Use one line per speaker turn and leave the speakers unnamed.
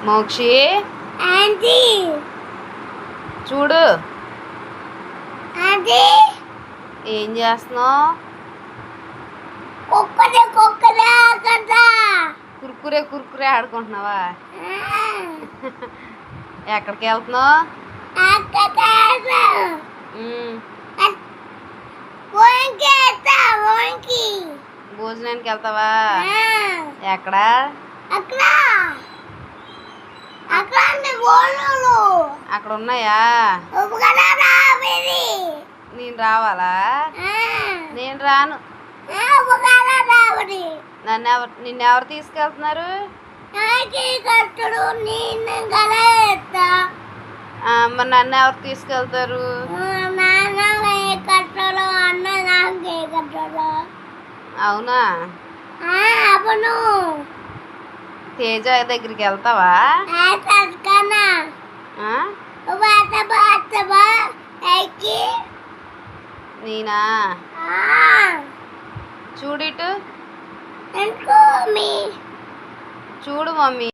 మోక్షి చూడు ఏం చేస్తున్నావు? కుర్కురే కుర్కురే ఆడుకుంటున్నావా? ఎక్కడికి వెళ్తున్నావు? భోజనానికి వెళ్తావా? ఎక్కడా? అక్కడ ఉన్నాయా? నేను రావాలా? నేను రాను. నిన్నెవరు తీసుకెళ్తున్నారు? మరి నన్ను ఎవరు తీసుకెళ్తారు? అవునా? తేజ దగ్గరికి వెళ్తావా? నేనా? చూడిటు చూడు మమ్మీ.